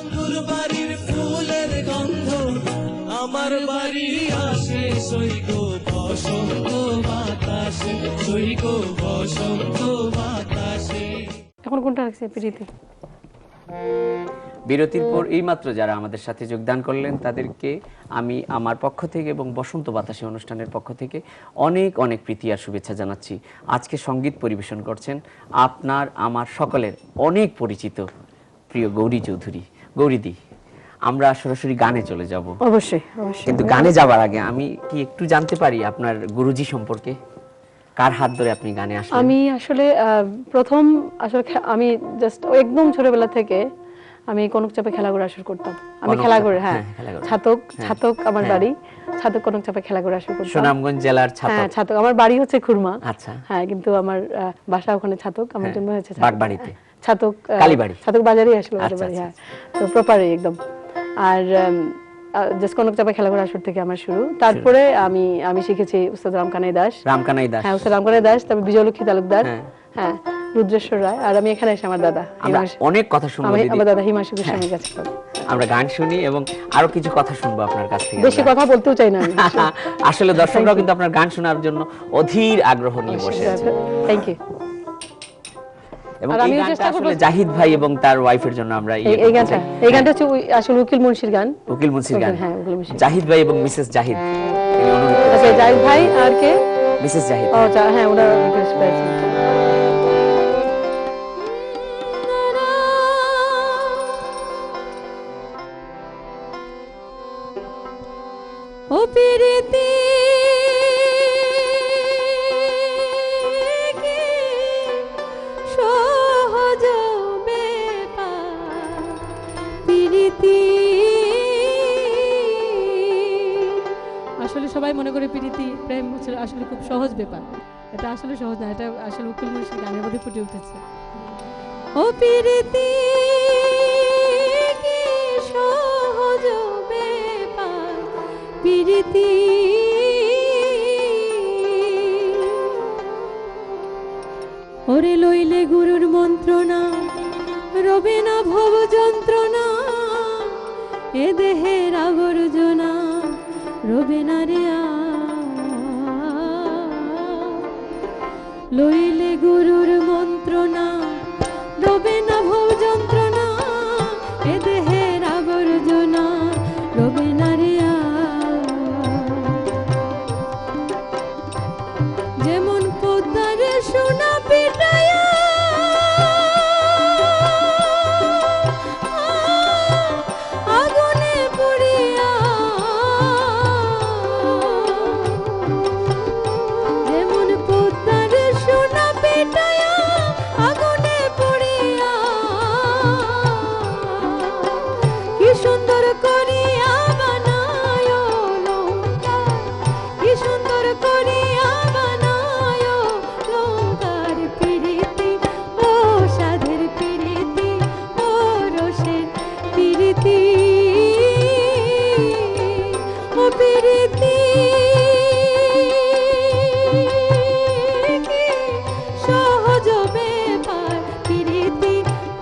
বন্ধুর বাড়ির ফুলের গন্ধ আমার বাড়ি আসে সৈগ বসন্ত বাতাসে, সৈগ বসন্ত বাতাসে। এখন কোনটা রাখছে পিড়িতে? বিরতির পর এইমাত্র যারা আমাদের সাথে যোগদান করলেন তাদেরকে আমি আমার পক্ষ থেকে এবং বসন্ত বাতাসে অনুষ্ঠানের পক্ষ থেকে অনেক অনেক প্রীতি আর শুভেচ্ছা জানাচ্ছি। আজকে সঙ্গীত পরিবেশন করছেন আপনার আমার সকলের অনেক পরিচিত প্রিয় গৌরী চৌধুরী। গৌরীদি, আমরা সরাসরি গানে চলে যাব। অবশ্যই অবশ্যই। কিন্তু গানে যাবার আগে আমি কি একটু জানতে পারি আপনার গুরুজি সম্পর্কে? কার হাত ধরে আপনি গানে আসলেন? আমি আসলে প্রথম আসলে আমি জাস্ট একদম ছোটবেলা থেকে আমি কনকচাপে খেলাঘর আসর করতাম। আমি খেলাঘর, হ্যাঁ, ছাতক আমার বাড়ি, ছাতক কনকচাপে খেলাঘর আসর করতাম। সুনামগঞ্জ জেলার ছাতক? হ্যাঁ, ছাতক। আমার বাড়ি হচ্ছে খুরমা। আচ্ছা। হ্যাঁ, কিন্তু আমার বাসা ওখানে ছাতক, আমার জন্য হচ্ছে বাগবাড়িতে। ছাতক, কালীবাড়ি, ছাতক বাজারই আসলে আমাদের বাড়ি। হ্যাঁ, তো প্রপারই একদম। আর জাস্ট কনকচাপা খেলাঘর আসর থেকে আমার শুরু। তারপরে আমি শিখেছি উস্তাদ রামকানাই দাস। হ্যাঁ, উস্তাদ রামকানাই দাস, তারপর বিজয়লক্ষ্মী তালুকদার, হ্যাঁ, রুদ্রেশ্বর রায়, আর আমি এখানে এসে আমার দাদা অনেক কথা শুনবো। আমার দাদা হিমাংশু গোস্বামীর কাছে আমরা গান শুনি এবং আরো কিছু কথা শুনবো আপনার কাছ থেকে। বেশি কথা বলতেও চাই না আসলে দর্শকরাও কিন্তু আপনার গান শোনার জন্য অধীর আগ্রহ নিয়ে বসে আছে। Thank you. এবং এই গানটা আসলে জাহিদ ভাই এবং তার ওয়াইফের জন্য আমরা এই গানটা হচ্ছে আসলে উকিল মুন্সির গান। উকিল মুন্সির গান, হ্যাঁ, উকিল মুন্সি। জাহিদ ভাই এবং মিসেস জাহিদ। আচ্ছা, জাহিদ ভাই আর কে? মিসেস জাহিদ। ও হ্যাঁ, ওনারা রিকোয়েস্ট করেছেন। ও পিরিতি সহজ ব্যাপার, পিরিতি আসলে সবাই মনে করে পিরিতি প্রেম আসলে খুব সহজ ব্যাপার। এটা আসলে সহজ না, এটা আসলে উকিল মুন্সির গানের মধ্যে ফুটে উঠেছে। ও পিরিতি কি সহজ ব্যাপার, পিরিতি ওরে লইলে গুরুর মন্ত্রণা, রবে না ভব যন্ত্রণা, এ দেহের আবর্জনা রবে না রে লইলে গুরুর মন্ত্রণা, রবে না ভব যন্ত্রণা, এ দেহের আবর্জনা রবে না রে যেমন পদ্মারে সোনা পিটায়া আগুনে পুড়িয়া, যেমন পদ্মারে সোনা পিটায়া আগুনে পুড়িয়া, কি সুন্দর করিয়া বানায় লঙ্কা, কি সুন্দর করিয়া বানায় লঙ্কার পিরিতি, ও সাধের পিরিতি, ও রসের পিরিতি, ও পিরিতি কি সহজ ব্যাপার, পিরিতি,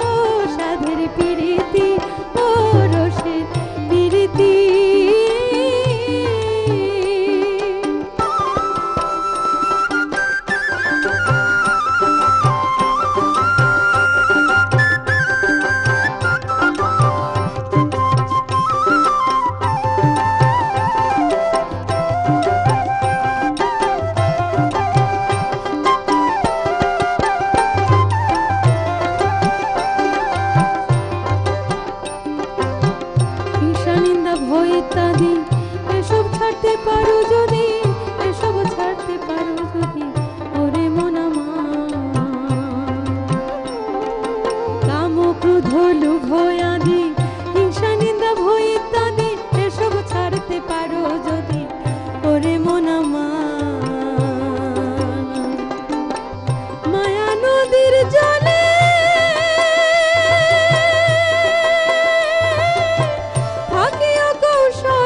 ও সাধের পিরিতি, ও রসের পিরিতি। হিংসা নিন্দা ভয় ইত্যাদি এসব ছাড়তে পারো যদি, এসব ছাড়তে পারো যদি, ওরে মন আমার কাম ক্রোধ লোভ আদি, হিংসা নিন্দা ভয় ইত্যাদি এসব ছাড়তে পারো যদি, ওরে মন আমার মায়া নদীর জলে থাকিও কৌশল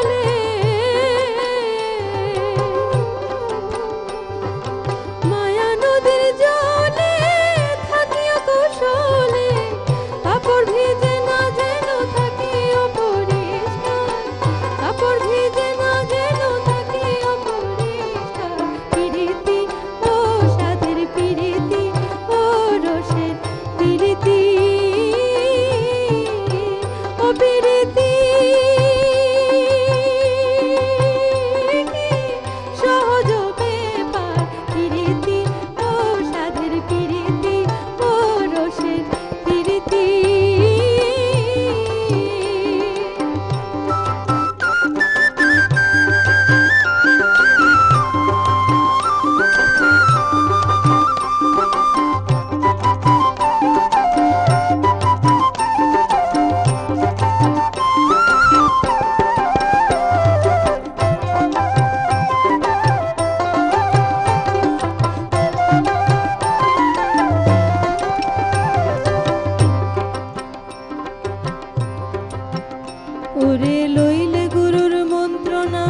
ওরে লইলে গুরুর মন্ত্রণা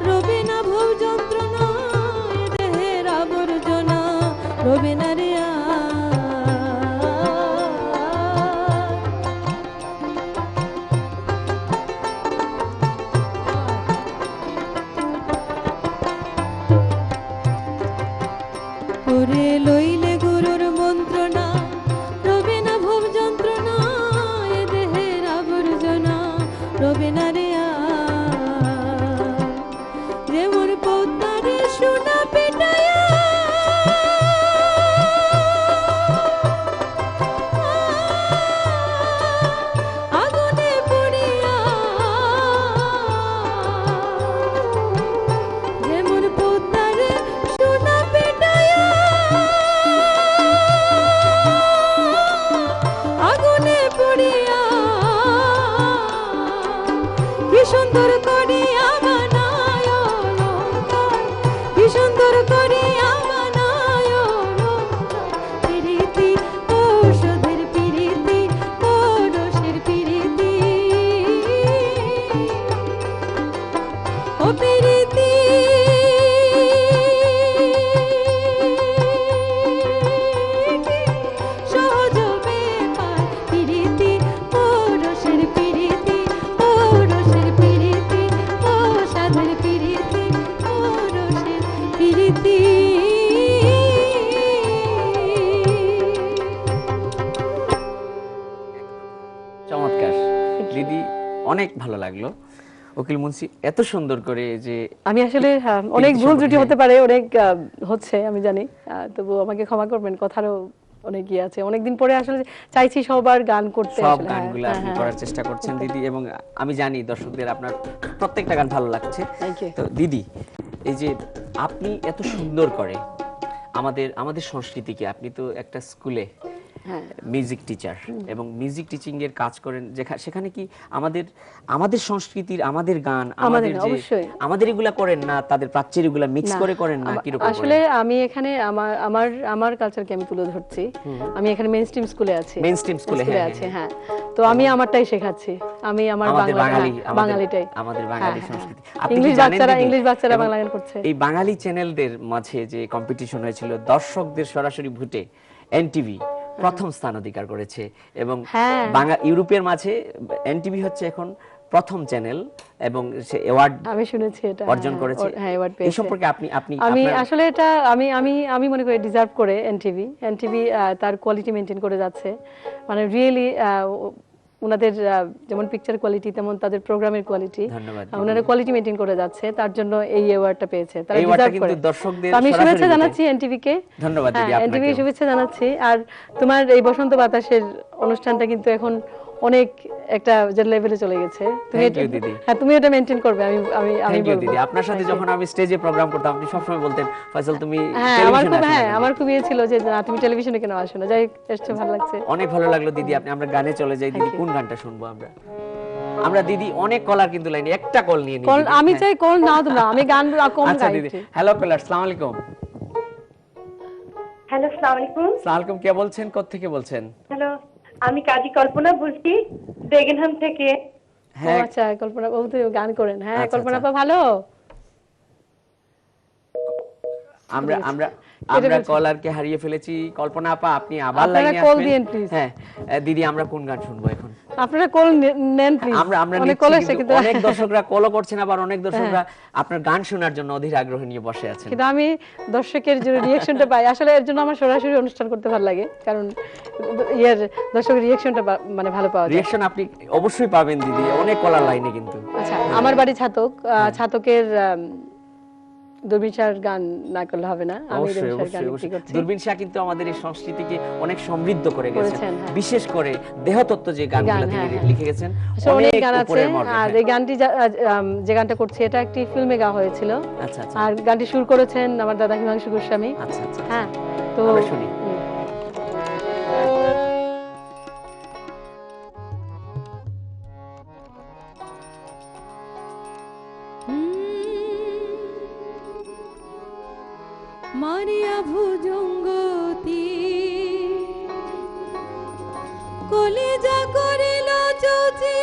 রবে না ভব যন্ত্রণা এ দেহের আবর্জনা রবে না রে ওরে লইলে গুরুর মন্ত্রণা রবে না ভব যন্ত্রণা এ দেহের আবর্জনা রবে না রে যেমন পদ্মারে সোনা পেটায়া আগুনে পুড়িয়া যেমন পদ্মারে সোনা পেটায়া আগুনে পুড়িয়া কি সুন্দর করিয়া বানায় অলংকার কি সুন্দর করিয়া বানায় অলংকার প্রীতি ঔষধের প্রীতি পরশের প্রীতি ও প্রীতি সহজ ব্যাপার প্রীতি পরশের প্রীতি পরশের প্রীতি ঔষধের প্রীতি পরশের প্রীতি চমৎকার দিদি, অনেক ভালো লাগলো। উকিল মুন্সি এত সুন্দর করে যে আমি আসলে অনেক ভুল ত্রুটি হতে পারে, অনেক হচ্ছে আমি জানি, তবু আমাকে ক্ষমা করবেন, কথারও অনেক ইয়ে আছে। অনেকদিন পরে আসলে চাইছি সবার গান করতে, সব আসলে গানগুলো আপনি করার চেষ্টা করছেন দিদি, এবং আমি জানি দর্শকদের আপনার প্রত্যেকটা গান ভালো লাগছে। Thank you. তো দিদি, এই যে আপনি এত সুন্দর করে আমাদের সংস্কৃতিকে, আপনি তো একটা স্কুলে মিউজিক টিচার এবং মিউজিক টিচিং এর কাজ করেন, সেখানে কি আমাদের সংস্কৃতির, আমাদের গান, আমাদের আমাদের এগুলা করেন না, তাদের প্রাচ্যের এগুলা মিক্স করে করেন না, কি রকম? আসলে আমি এখানে আমার কালচারকে আমি তুলে ধরছি। আমি এখানে মেইনস্ট্রিম স্কুলে আছি, মেইনস্ট্রিম স্কুলে আছে, হ্যাঁ। তো আমি আমারটাই শেখাচ্ছি, আমি আমার বাঙালিটাই, আমাদের বাঙালি সংস্কৃতি। ইংলিশ বাচ্চারা বাংলা গান করছে। এই বাঙালি চ্যানেলদের মাঝে যে কম্পিটিশন হয়েছিল, দর্শকদের সরাসরি ভোটে এনটিভি প্রথম স্থান অধিকার করেছে, এবং ইউরোপের মাঝে এনটিভি হচ্ছে এখন প্রথম চ্যানেল, এবং সে অ্যাওয়ার্ড আমি শুনেছি এটা অর্জন করেছে। এই সম্পর্কে আমি আসলে এটা আমি মনে করি ডিজার্ভ করে এনটিভি তার কোয়ালিটি মেইনটেইন করে যাচ্ছে, মানে রিয়েলি ওনাদের যেমন পিকচার কোয়ালিটি তেমন তাদের প্রোগ্রামের কোয়ালিটি, ওনারা কোয়ালিটি মেইনটেইন করে যাচ্ছে, তার জন্য এই অ্যাওয়ার্ডটা পেয়েছে, তারা ডিজার্ভ করে। আমি শুভেচ্ছা জানাচ্ছি এনটিভি কে, ধন্যবাদ দিদি, আপনাকে এনটিভি শুভেচ্ছা জানাচ্ছি। আর তোমার এই বসন্ত বাতাসের অনুষ্ঠানটা কিন্তু এখন অনেক একটা যে লেভেলে চলে গেছে, তুমি এটা মেইনটেইন করবে, আমি বলবো দিদি। আপনার সাথে যখন আমি স্টেজে প্রোগ্রাম করতাম, আপনি সব সময় বলতেন, ফয়সাল তুমি টেলিভিশনে আসো। আমার খুব ইয়ে ছিল যে না, তুমি টেলিভিশনে কেন আসো না। যাই এসছে, ভালো লাগছে, অনেক ভালো লাগলো দিদি। আমরা গানে চলে যাই দিদি। কোন গানটা শুনবো আমরা দিদি? অনেক কলার কিন্তু লাইনে, একটা কল নিয়ে নিই। আমি চাই কল না তোমরা, আমি গান কম গাই। আচ্ছা দিদি, হ্যালো কলার, আসসালামু আলাইকুম। হ্যালো, আসসালামু আলাইকুম। আসসালামু আলাইকুম, কে বলছেন, কোথা থেকে বলছেন? হ্যালো, আমি কাজী কল্পনা বলছি, বেগেনহাম থেকে। হ্যাঁ, আচ্ছা, কল্পনা বাবু তো গান করেন। হ্যাঁ, কল্পনা আপা ভালো। আমরা কলারকে হারিয়ে ফেলেছি। কল্পনা আপা, আপনি আবার লাইনে আসবেন। হ্যাঁ দিদি, আমরা কোন গান শুনবো এখন? আপনারা কল নেন প্লিজ। আমরা অনেক দর্শকরা কলও করছেন, আবার অনেক দর্শকরা আপনার গান শোনার জন্য অধীর আগ্রহ নিয়ে বসে আছেন। কিন্তু আমি দর্শকের যে রিঅ্যাকশনটা পাই, আসলে এর জন্য আমার সরাসরি অনুষ্ঠান করতে ভালো লাগে, কারণ দর্শকের রিঅ্যাকশনটা মানে ভালো পাওয়া যায়। রিঅ্যাকশন আপনি অবশ্যই পাবেন দিদি, অনেক কলার লাইনে কিন্তু। আচ্ছা, আমার বাড়ি ছাতকের দূরবীন শাহর গান না করলে হবে না। আমি দূরবীন শাহ কিন্তু আমাদের এই সংস্কৃতিকে অনেক সমৃদ্ধ করে গেছেন, বিশেষ করে দেহতত্ত্ব যে গানগুলো তিনি লিখে গেছেন, অনেক গান আছে। আর এই গানটি যে গানটা করছি, এটা একটি ফিল্মে গাওয়া হয়েছিল। আচ্ছা আচ্ছা। আর গানটি সুর করেছেন আমার দাদা হিমাংশু গোস্বামী। আচ্ছা আচ্ছা। হ্যাঁ, তো শুনি। মারিয়া ভুজঙ্গতি কলিজা করিল চৌচি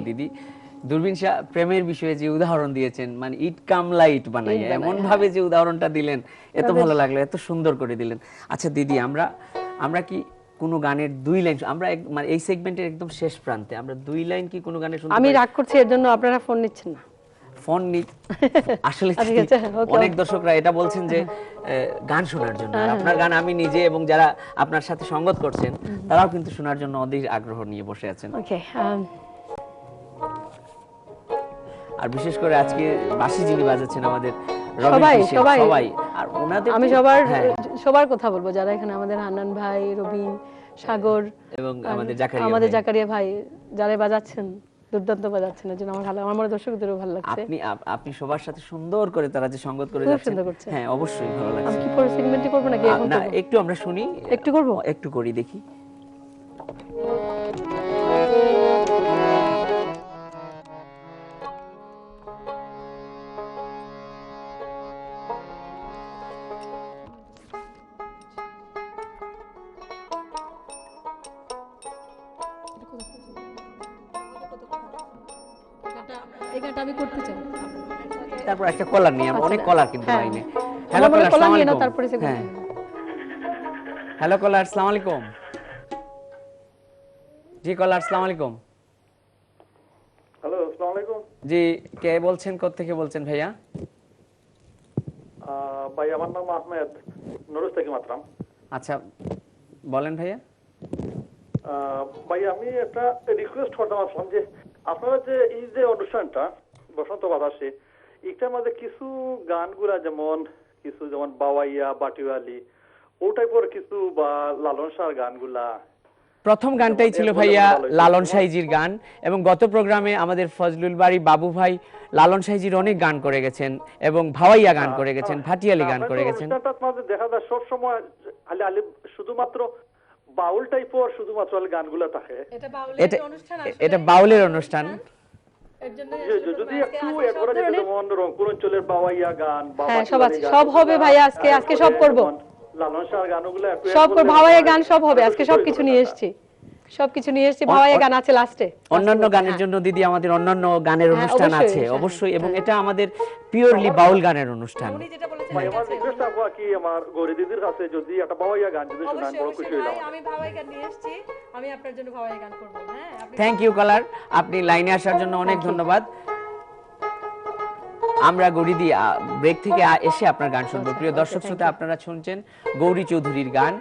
দিদি। দূরবীন শাহ প্রেমের বিষয়ে যে উদাহরণ দিয়েছেন, মানে ইট কামলা ইট বানাই, এমন ভাবে যে উদাহরণটা দিলেন, এত ভালো লাগলো, এত সুন্দর করে দিলেন। আচ্ছা দিদি, আমরা কি কোনো গানের 2 লাইন, আমরা মানে এই সেগমেন্টের একদম শেষ প্রান্তে, আমরা 2 লাইন কি কোনো গানে শুনতে আমি পারি? রাগ করছি এর জন্য আপনারা ফোন নিচ্ছেন না। ফোন আসলে ঠিক আছে, okay, অনেক দর্শকরা এটা বলছেন যে গান শোনার জন্য, আর আপনার গান আমি নিজে এবং যারা আপনার সাথে সঙ্গত করছেন তারাও কিন্তু শোনার জন্য অধীর আগ্রহ নিয়ে বসে আছেন। ওকে, আর বিশেষ করে আজকে বাঁশি যিনি বাজাচ্ছেন আমাদের রবি সবাই কিশোর, সবাই সবাই, আর ওনাদের আমি হ্যাঁ, সবার কথা বলবো যারা এখানে, আমাদের হান্নান ভাই, রবিন, সাগর এবং আর আমাদের জাকারিয়া ভাই যারা বাজাচ্ছেন, দুর্দান্ত বাজাচ্ছেন, এর জন্য আমার মনে দর্শকদেরও ভালো লাগছে। আপনি সবার সাথে সুন্দর করে তারা যে সঙ্গত করে খুব যাচ্ছেন, সুন্দর করছে। হ্যাঁ অবশ্যই ভালো লাগছে। আমি কি পরে সেগমেন্টই করব নাকি এখন না, করব? একটু আমরা শুনি, একটু করব, একটু করি দেখি। এই গানটা আমি করতে চাই। তারপর একটা কলার নিয়ে, অনেক কলার কিন্তু হ্যাঁ। লাইনে। হ্যালো কলার, আসসালামু নিয়ে নাও, আলাইকুম। তারপরে সেগমেন্ট। হ্যাঁ, হ্যালো কলার, আসসালামু আলাইকুম। জি কলার, আসসালামু আলাইকুম। হ্যালো, আসসালামু আলাইকুম। জি, কে বলছেন, কোত্থেকে বলছেন ভাইয়া? ভাই আমার নাম আহমেদ, নুরুস থেকে মাতরাম। আচ্ছা বলেন ভাইয়া। ভাই আমি একটা রিকোয়েস্ট করতাম আসলাম যে আপনারা যে এই যে অনুষ্ঠানটা বসন্ত বাতাসে, এটার মধ্যে কিছু গানগুলা যেমন বাওয়াইয়া, বাটিওয়ালি, ও টাইপের কিছু, বা লালন শাহর গানগুলা। প্রথম গানটাই ছিল ভাইয়া লালন সাইজির গান, এবং গত প্রোগ্রামে আমাদের ফজলুল বাড়ি বাবু ভাই লালন সাইজির অনেক গান করে গেছেন, এবং ভাওয়াইয়া গান করে গেছেন, ভাটিয়ালি গান করে গেছেন। দেখা যায় সব সময় শুধুমাত্র বাউল টাইপের শুধুমাত্র গানগুলা থাকে। এটা বাউলের অনুষ্ঠান। যদি একটু একবারে যেমন রংপুর অঞ্চলের বাওয়াইয়া গান, সব হবে ভাইয়া, আজকে সব করব। লালন শাহর গানগুলো একটু সব করব, ভাওয়াইয়া গান সব হবে, আজকে সবকিছু নিয়ে এসেছি, ভাওয়াইয়া গান আছে লাস্টে। অন্যান্য গানের জন্য দিদি আমাদের অন্যান্য গানের অনুষ্ঠান আছে অবশ্যই, অবশ্যই, এবং এটা আমাদের পিওরলি বাউল গানের অনুষ্ঠান। আমার রিকোয়েস্ট থাকবো কি, আমার গৌরী দিদির কাছে যদি একটা বাওয়াইয়া গান যদি শোনান, বড় খুশি হইলাম। আমি ভাওয়াইয়া গান নিয়ে এসেছি, আমি আপনার জন্য ভাওয়াইয়া গান করব। হ্যাঁ, থ্যাংক ইউ কলার, আপনি লাইনে আসার জন্য অনেক ধন্যবাদ। আমরা গৌরী দি ব্রেক থেকে এসে আপনার গান শুনবো। প্রিয় দর্শক শ্রোতা, আপনারা শুনছেন গৌরী চৌধুরীর গান।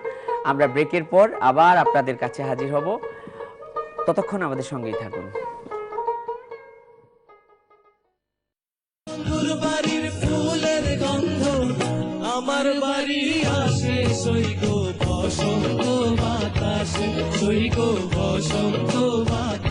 আমরা ব্রেকের পর আবার আপনাদের কাছে হাজির হব, ততক্ষণ আমাদের সঙ্গেই থাকুন। বাড়ির ফুলের গন্ধ আমার বাড়ি আসে, সৈকো বসন্ত বাতাসে, সৈকো বসন্ত বাতাসে।